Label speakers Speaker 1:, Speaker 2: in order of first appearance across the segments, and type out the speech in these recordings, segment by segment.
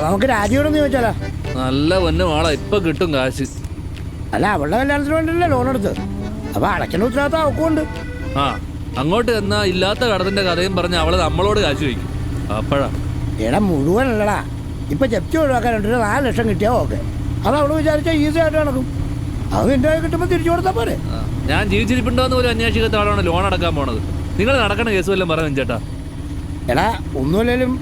Speaker 1: നമുക്ക് രാജിയോടൊന്ന് ചോദിച്ചാലോ?
Speaker 2: നല്ല പൊന്നു മോളെ, ഇപ്പൊ കിട്ടും കാശ്.
Speaker 1: അല്ല, അവളുടെ കല്യാണത്തിന് വേണ്ടിയല്ലേ ലോൺ എടുത്ത്. അപ്പൊ അടയ്ക്കേണ്ട ഉത്തരവാദിത്തം അവക്കുണ്ട്.
Speaker 2: ആ, അങ്ങോട്ട് എന്നാ ഇല്ലാത്ത കടത്തിന്റെ കഥയും പറഞ്ഞ് അവള് നമ്മളോട് കാശ് വയ്ക്കും. അപ്പഴാ
Speaker 1: എടാ, മുഴുവനല്ലടാ. ഇപ്പൊ ജപ്തി ഒഴിവാക്കാൻ 4 ലക്ഷം കിട്ടിയാ ഓക്കെ. അത് അവള് വിചാരിച്ചാൽ ഈസി ആയിട്ട് നടക്കും. അത് നിന്റെ കിട്ടുമ്പോ തിരിച്ചു കൊടുത്താ പോരെ.
Speaker 2: ഞാൻ ജീവിച്ചിരിപ്പുണ്ടോന്ന് പോലും അന്വേഷിക്കാത്ത ആളാണ് ലോൺ അടക്കാൻ പോണത്. നിങ്ങൾ നടക്കണ കേസ് വല്ലതും പറയാൻ ചേട്ടാ.
Speaker 1: എടാ, ഒന്നുമില്ലേലും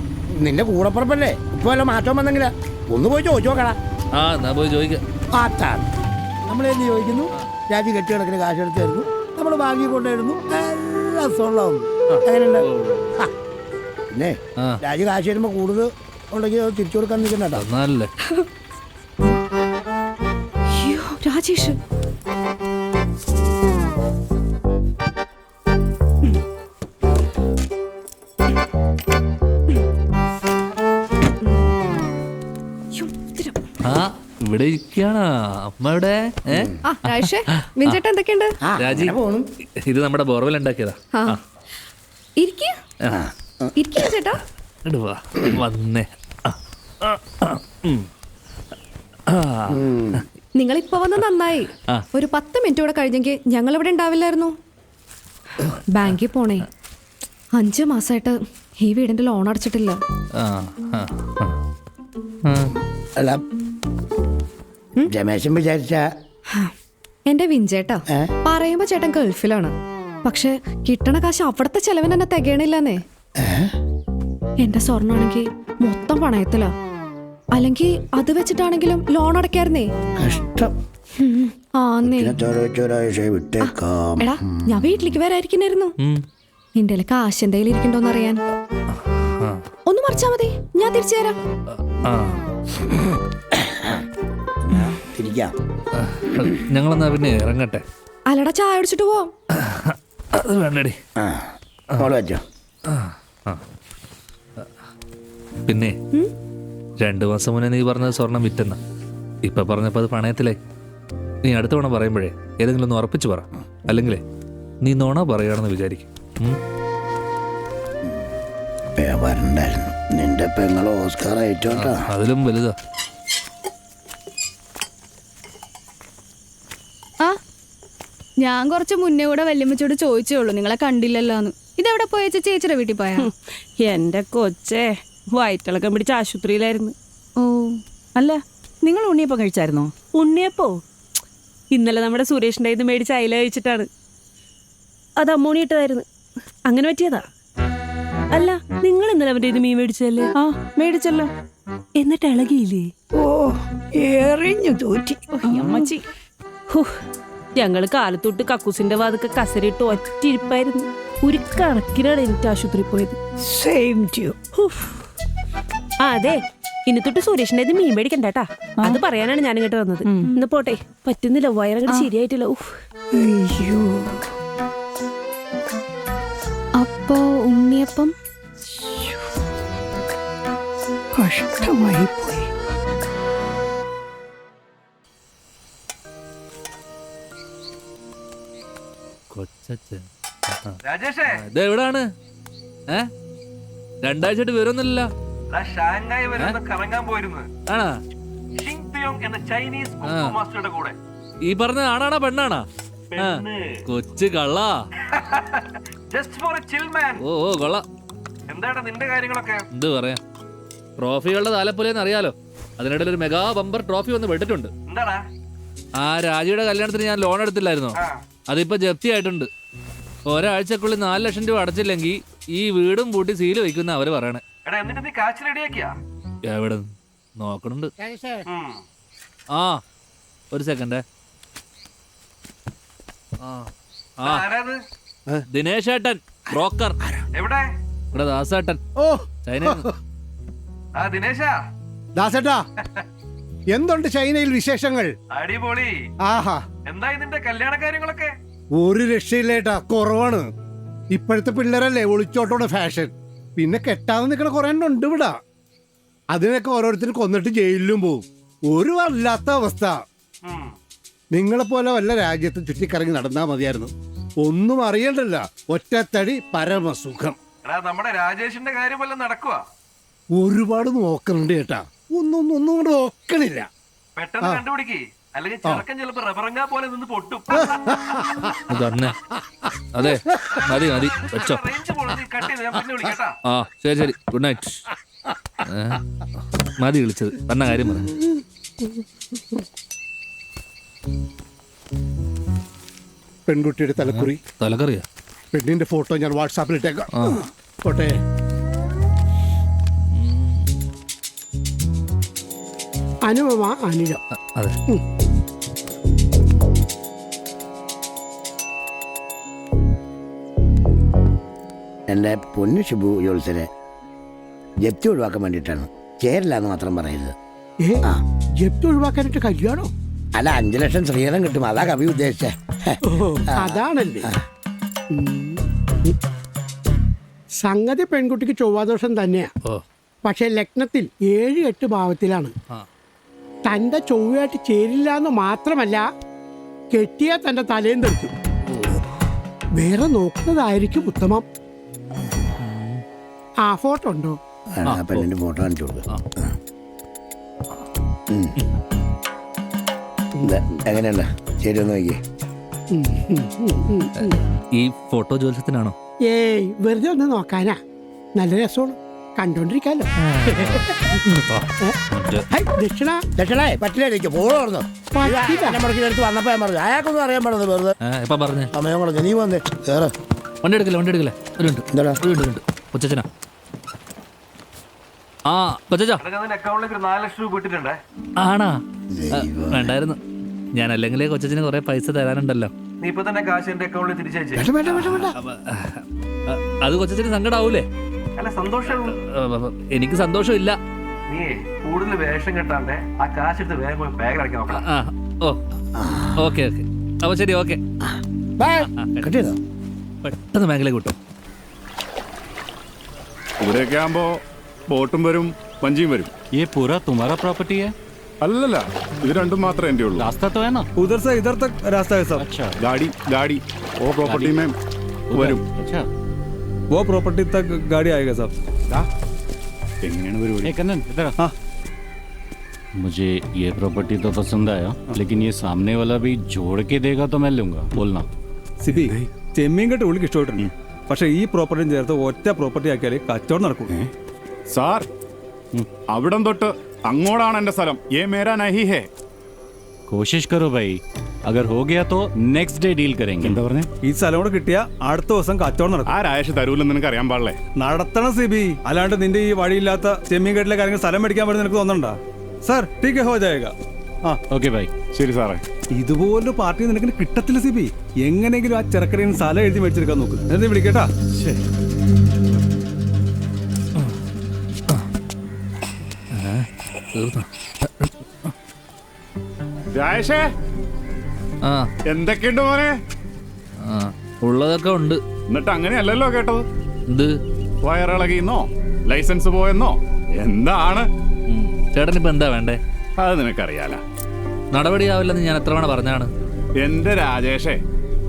Speaker 1: നിന്റെ കൂടപ്പുറപ്പല്ലേ, ഇപ്പൊ വല്ല മാറ്റം വന്നെങ്കിലാ ഒന്ന് പോയി ചോദിച്ചു നോക്കടാ.
Speaker 2: ആ, എന്നാ പോയി ചോദിക്കാം.
Speaker 1: ആത്താണ് നമ്മളെന്ത് ചോദിക്കുന്നു? രാജി കെട്ടിടക്കിന് കാശ് എടുത്ത് തരുന്നു, നമ്മൾ ബാങ്കി കൊണ്ടുവരുന്നു, എല്ലാം സൊള്ളാവുന്നു. അങ്ങനെയുണ്ട്. പിന്നെ രാജി കാശ് തരുമ്പോ കൂടുതൽ ഉണ്ടെങ്കിൽ അത് തിരിച്ചു കൊടുക്കാൻ നിൽക്കണ്ടോ?
Speaker 2: നല്ലേ
Speaker 3: രാജേഷ്,
Speaker 2: ഇവിടെ ഇരിക്കാണ് അമ്മ. ഇവിടെ
Speaker 3: വിൻചേട്ടാ എന്തൊക്കെയുണ്ട്?
Speaker 2: രാജി, ഇത് നമ്മുടെ ബോർവെൽ ഉണ്ടാക്കിയതാ.
Speaker 3: ചേട്ടാ
Speaker 2: വന്നേ.
Speaker 3: നിങ്ങൾ ഇപ്പൊ വന്ന് നന്നായി. ഒരു 10 മിനിറ്റ് കൂടെ കഴിഞ്ഞെങ്കിൽ ഞങ്ങൾ ഇവിടെ ഉണ്ടാവില്ലായിരുന്നു. ബാങ്കിൽ പോണേ. 5 മാസമായിട്ട് ഈ വീടിന്റെ ലോൺ അടച്ചിട്ടില്ല.
Speaker 1: അല്ല, രമേശൻ വിചാരിച്ച
Speaker 3: എന്റെ വിൻചേട്ടാ പറയുമ്പോ ചേട്ടൻ ഗൾഫിലാണ്. പക്ഷെ കിട്ടണ കാശ് അവിടത്തെ ചെലവിന് തന്നെ തികയണില്ലെന്നേ. എന്റെ സ്വർണ്ണാണെങ്കിൽ മൊത്തം പണയത്തിലാ. അല്ലെങ്കിൽ അത് വെച്ചിട്ടാണെങ്കിലും ലോൺ അടയ്ക്കായിരുന്നേ.
Speaker 1: കഷ്ടം.
Speaker 3: എടാ, ഞാൻ വീട്ടിലേക്ക് വരാതിരിക്കുന്നായിരുന്നു. നിന്റെ കാശ് എന്തെങ്കിലും ഇരിക്കണ്ടോന്ന് അറിയാൻ. ഒന്ന് മറിച്ചാ മതി, ഞാൻ തിരിച്ചു തരാം.
Speaker 2: ഞങ്ങളെന്നാ പിന്നെ ഇറങ്ങട്ടെ.
Speaker 3: അല്ലടാ, ചായ അടിച്ചിട്ട് പോവാം.
Speaker 2: അത് വേണ്ടടി. പിന്നെ 2 മാസം മുന്നേ നീ പറഞ്ഞത് സ്വർണം വിറ്റെന്ന. ഇപ്പൊ പറഞ്ഞപ്പോ അത് പണയത്തിലേ. നീ അടുത്ത തവണ പറയുമ്പോഴേ ഏതെങ്കിലും ഒന്ന് ഉറപ്പിച്ചു പറ. അല്ലെങ്കിലേ നീ നോണ പറയുകയാണെന്ന് വിചാരിക്കും.
Speaker 1: നിന്റെ പെങ്ങളോ ഓസ്കാർ ആയിട്ടോട്ടാ,
Speaker 2: അതിലും വലുതാ.
Speaker 4: ഞാൻ കുറച്ച് മുന്നേ കൂടെ വല്യമ്മച്ചോട് ചോദിച്ചേ ഉള്ളൂ, നിങ്ങളെ കണ്ടില്ലല്ലോന്ന്. ഇതെവിടെ പോയ ചേച്ചിയുടെ വീട്ടിൽ പോയാ?
Speaker 5: എന്റെ കൊച്ചേ വയറ്റിളക്കം പിടിച്ച ആശുപത്രിയിലായിരുന്നു.
Speaker 4: ഓ,
Speaker 5: അല്ല, നിങ്ങൾ ഉണ്ണിയപ്പം കഴിച്ചായിരുന്നോ? ഉണ്ണിയപ്പോ ഇന്നലെ നമ്മുടെ സുരേഷിന്റെ ഇത് മേടിച്ച് അയില കഴിച്ചിട്ടാണ്. അത് അമ്മോണിയിട്ടതായിരുന്നു, അങ്ങനെ പറ്റിയതാ. അല്ല, നിങ്ങൾ ഇന്നലെ അവന്റെ ഇത് മീൻ മേടിച്ചല്ലേ? ആ, മേടിച്ചല്ലോ. എന്നിട്ട് ഇളകിയില്ലേ?
Speaker 1: ഓ, എറിഞ്ഞു തോറ്റി
Speaker 5: അമ്മച്ചി. ഞങ്ങള് കാലത്തൊട്ട് കക്കൂസിന്റെ വാതൊക്കെ കസരിട്ട് ഒറ്റിരിപ്പായിരുന്നു. ഒരു കണക്കിനാണ് എനിക്ക് ആശുപത്രി പോയത്. അതെ, ഇനി തൊട്ട് സുരേഷിന്റെ ഇത് മീൻ മേടിക്കണ്ടാട്ടാ. അത് പറയാനാണ് ഞാൻ ഇങ്ങോട്ട് വന്നത്. ഇന്ന് പോട്ടെ, പറ്റുന്നില്ല, വയറങ്ങോട്ട് ശരിയായിട്ടില്ല.
Speaker 3: അപ്പോ ഉണ്ണിയപ്പം
Speaker 1: കഷ്ടമായി പോയി.
Speaker 2: എവിടാണ്? 2 ആഴ്ചയായിട്ട് വരുന്നില്ല. ഈ പറഞ്ഞ ആണാണോ പെണ്ണാണോ? കൊച്ചു കള്ളാ. ഓ കൊള്ളാം. എന്ത് പറയാ, ട്രോഫികളുടെ താലപ്പൊലിയെന്ന് അറിയാലോ. അതിനിടയിൽ ഒരു മെഗാ ബമ്പർ ട്രോഫി വന്ന് വിട്ടിട്ടുണ്ട്. ആ രാജിയുടെ കല്യാണത്തിന് ഞാൻ ലോൺ എടുത്തില്ലായിരുന്നോ? അതിപ്പോ ജപ്തി ആയിട്ടുണ്ട്. ഒരാഴ്ചക്കുള്ളിൽ 4 ലക്ഷം രൂപ അടച്ചില്ലെങ്കിൽ ഈ വീടും പൂട്ടി സീല് വയ്ക്കുന്ന അവര് പറയണേ. എവിടെ നോക്കണുണ്ട്. ആ, ഒരു സെക്കൻഡ്. ദിനേശ് ഏട്ടൻ, ബ്രോക്കർ. ഇവിടെ ദാസേട്ടൻ.
Speaker 6: ഓ,
Speaker 2: ചൈനയിൽ.
Speaker 6: ദാസേട്ടാ, എന്തുണ്ട് ചൈനയിൽ വിശേഷങ്ങൾ?
Speaker 7: അടിപൊളി.
Speaker 6: ആഹാ,
Speaker 7: എന്തായി നിന്റെ കല്യാണ കാര്യങ്ങളൊക്കെ?
Speaker 6: ഒരു രക്ഷയില്ലേട്ടാ, കുറവാണ്. ഇപ്പോഴത്തെ പിള്ളേരല്ലേ ഒളിച്ചോട്ടോടെ ഫാഷൻ. പിന്നെ കെട്ടാതെ നിൽക്കണ കുറെ ഉണ്ട് ഇവിടെ. അതിനൊക്കെ ഓരോരുത്തരും കൊന്നിട്ട് ജയിലിലും പോവും. ഒരു വല്ലാത്ത അവസ്ഥ. നിങ്ങളെപ്പോലെ വല്ല രാജ്യത്ത് ചുറ്റിക്കറങ്ങി നടന്നാ മതിയായിരുന്നു. ഒന്നും അറിയണ്ടല്ല, ഒറ്റത്തടി പരമസുഖം.
Speaker 7: നമ്മുടെ രാജേഷിന്റെ കാര്യം വല്ലതും നടക്കുക?
Speaker 6: ഒരുപാട് നോക്കുന്നുണ്ട് ചേട്ടാ. ഒന്നും കൂടെ നോക്കണില്ല.
Speaker 7: പെട്ടെന്ന് കണ്ടുപിടിക്കേ, അല്ലെങ്കിൽ ചെറുക്കൻ ചിലപ്പോ റബറങ്ങാ പോലെ നിന്ന് പൊട്ടും.
Speaker 2: തന്നെ അതെ, മതി മതി വെച്ചോ.
Speaker 7: റേഞ്ച് പോണത് കട്ട് ചെയ്ത് ഞാൻ പിന്നെ വിളിക്കട്ടാ.
Speaker 2: ആ ശരി ശരി, ഗുഡ് നൈറ്റ്. മതി വിളിച്ചത്, പറഞ്ഞ കാര്യം പറ.
Speaker 6: പെൺകുട്ടിയുടെ തലക്കുറി,
Speaker 2: തലക്കറിയാ?
Speaker 6: പെണ്ണിന്റെ ഫോട്ടോ ഞാൻ വാട്സാപ്പിൽ ഇട്ടേക്കാം. കോട്ടെ.
Speaker 1: അനുപമ അനിഴം.
Speaker 2: അതെ.
Speaker 1: എൻ്റെ പൊന്നു ഷിബു ജോത്സനെ ജപ്തി ഒഴിവാക്കാൻ വേണ്ടിയിട്ടാണ്, ചേരില്ല എന്ന് മാത്രം പറയരുത്.
Speaker 8: ജപ്തി ഒഴിവാക്കാനായിട്ട് കല്യാണോ?
Speaker 1: അല്ല, 5 ലക്ഷം സ്ത്രീധനം കിട്ടും, അതാ കവി ഉദ്ദേശിച്ചേ.
Speaker 8: അതാണല്ലേ. സംഗതി പെൺകുട്ടിക്ക് ചൊവ്വാദോഷം തന്നെയാ. പക്ഷെ ലഗ്നത്തിൽ 7-8 ഭാവത്തിലാണ്. തന്റെ ചൊവ്വയായിട്ട് ചേരില്ല എന്ന് മാത്രമല്ല, കെട്ടിയാൽ തന്റെ തലയും തെറിക്കും. വേറെ നോക്കുന്നതായിരിക്കും ഉത്തമം. ആ ഫോട്ടോ ഉണ്ടോ?
Speaker 1: പെണ്ണിന്റെ ഫോട്ടോ കാണിച്ചു കൊടുക്കുക. എങ്ങനെയുണ്ട്? ശരി, ഒന്ന് നോക്കിയേ.
Speaker 2: ഈ ഫോട്ടോ ജ്യോത്സ്യത്തിനാണോ?
Speaker 8: ഏയ്, വെറുതെ ഒന്ന് നോക്കാനാ. നല്ല രസമാണ്, കണ്ടോണ്ടിരിക്കാലോ. ദക്ഷിണ
Speaker 1: ദക്ഷിണേ പറ്റില്ലായിരിക്കും, ഫോളോ പറഞ്ഞു എടുത്ത് വന്നപ്പോ ഞാൻ പറഞ്ഞു അയാൾക്കൊന്നും അറിയാൻ പാടുന്നത് വെറുതെ
Speaker 2: ഇപ്പൊ പറഞ്ഞേ.
Speaker 1: സമയം കളഞ്ഞു. നീ വന്നേ വേറെ
Speaker 2: വണ്ടി എടുക്കില്ല, വണ്ടി എടുക്കില്ല. ഒരു മിനിറ്റ്. കൊച്ചച്ഛനാ? ആ കൊച്ചച്ചാ.
Speaker 7: അക്കൗണ്ടിലേക്ക് 4 ലക്ഷം രൂപ ഇട്ടിട്ടുണ്ടേ.
Speaker 2: ആണാ? വേണ്ടായിരുന്നു, ഞാൻ അല്ലെങ്കിൽ കൊച്ചച്ഛന് കുറെ പൈസ തരാനുണ്ടല്ലോ.
Speaker 7: നീ ഇപ്പൊ തന്നെ കാശ് എന്റെ അക്കൗണ്ടിൽ തിരിച്ചയച്ചേ.
Speaker 2: അത് കൊച്ചച്ഛന് സങ്കടാവൂലേ?
Speaker 7: അല്ല, സന്തോഷമുള്ളൂ.
Speaker 2: എനിക്ക് സന്തോഷമില്ല.
Speaker 7: നീ കൂടുതൽ വേഷം കെട്ടാണ്ട് ആ കാശ് എടുത്ത് വേഗം പോയി ബാഗ് അടയ്ക്കാൻ നോക്കണം.
Speaker 2: ഓക്കെ ഓക്കെ, അപ്പൊ ശരി, ഓക്കെ.
Speaker 1: കിട്ടിയതോ?
Speaker 2: പെട്ടെന്ന് ബാങ്കിലേക്ക് കിട്ടും.
Speaker 9: ഇവിടെയൊക്കെ ആകുമ്പോ ബോട്ടും വരും, വഞ്ചിയും വരും.
Speaker 10: ये पूरा तुम्हारा प्रॉपर्टी है?
Speaker 9: അല്ലല്ല, ഇത് രണ്ടും മാത്രമേ എൻ്റെ ഉള്ളൂ.
Speaker 10: रास्ता तो है ना?
Speaker 9: उधर से इधर तक रास्ता है सब.
Speaker 10: अच्छा
Speaker 9: गाड़ी वो प्रॉपर्टी में വരും.
Speaker 10: अच्छा,
Speaker 9: वो प्रॉपर्टी तक गाड़ी आएगा सब. എങ്ങനെയാണ് പരിപാടി?
Speaker 10: कन्नन इधर आ. मुझे ये प्रॉपर्टी तो पसंद आया, लेकिन ये सामने वाला भी जोड़ के देगा तो मैं लूंगा, बोलना.
Speaker 9: സിബി, ചെമ്മീൻ കെട്ട് ഉള്ളിൽ ഇഷ്ടമായിട്ടുണ്ട്. പക്ഷെ ഈ പ്രോപ്പർട്ടിയും ചേർത്ത് ഒറ്റ പ്രോപ്പർട്ടി ആക്കിയാലേ കച്ചവടം നടക്കും. സാർ, അവിടം തൊട്ട് അങ്ങോട്ടാണ് എന്റെ സ്ഥലം. ये मेरा नहीं है.
Speaker 10: कोशिश करो भाई, अगर हो गया तो नेक्स्ट डे डील करेंगे.
Speaker 9: എന്താ പറഞ്ഞേ? ഈ സ്ഥലം കൂടെ കിട്ടിയ അടുത്ത ദിവസം കച്ചവടം നടക്കും. ആ രാജേഷ് തരൂലെന്ന് നിനക്ക് അറിയാൻ പാടില്ലേ? നടത്തണം സിബി, അല്ലാണ്ട് നിന്റെ ഈ വഴിയില്ലാത്ത ചെമ്മീൻ കെട്ടിലെ കാര്യങ്ങൾ സ്ഥലം മേടിക്കാൻ വേണ്ടി നിനക്ക് തോന്നണ്ട. സാർ, ടീക്ക് ഹോ ജായേഗാ.
Speaker 10: ओके भाई.
Speaker 9: ശരി സാറേ. ഇതുപോലൊരു പാർട്ടി നിനക്ക് കിട്ടത്തില്ല സിബി. എങ്ങനെയെങ്കിലും ആ ചെറുക്കടയിൽ സ്ഥലം എഴുതി മേടിച്ചെടുക്കാൻ നോക്ക്. എന്നെ വിളിക്കട്ടാ. ശരി. രാജേഷേ, എന്തൊക്കെയുണ്ട് മോനെ?
Speaker 2: ഉള്ളതൊക്കെ ഉണ്ട്.
Speaker 9: എന്നിട്ട് അങ്ങനെയല്ലല്ലോ കേട്ടത്.
Speaker 2: എന്ത്?
Speaker 9: വയറിളകിന്നോ, ലൈസൻസ് പോയെന്നോ, എന്താണ്?
Speaker 2: ചേട്ടൻ ഇപ്പൊ എന്താ വേണ്ടേ?
Speaker 9: അത് നിനക്കറിയാലോ.
Speaker 2: നടപടിയാവില്ലെന്ന് ഞാൻ എത്ര തവണ പറഞ്ഞാണ്.
Speaker 9: എന്റെ രാജേഷേ,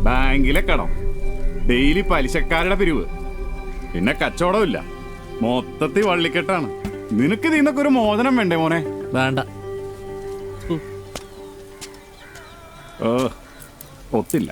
Speaker 9: ബാങ്കിലെ കടം, ഡെയിലി പലിശക്കാരുടെ പിരിവ്, പിന്നെ കച്ചവടമില്ല, മൊത്തത്തിൽ വള്ളിക്കെട്ടാണ്. നിനക്ക് ഇതിന്നൊക്കെ ഒരു മോചനം വേണ്ടേ മോനെ?
Speaker 2: വേണ്ട.
Speaker 9: ഒത്തില്ല.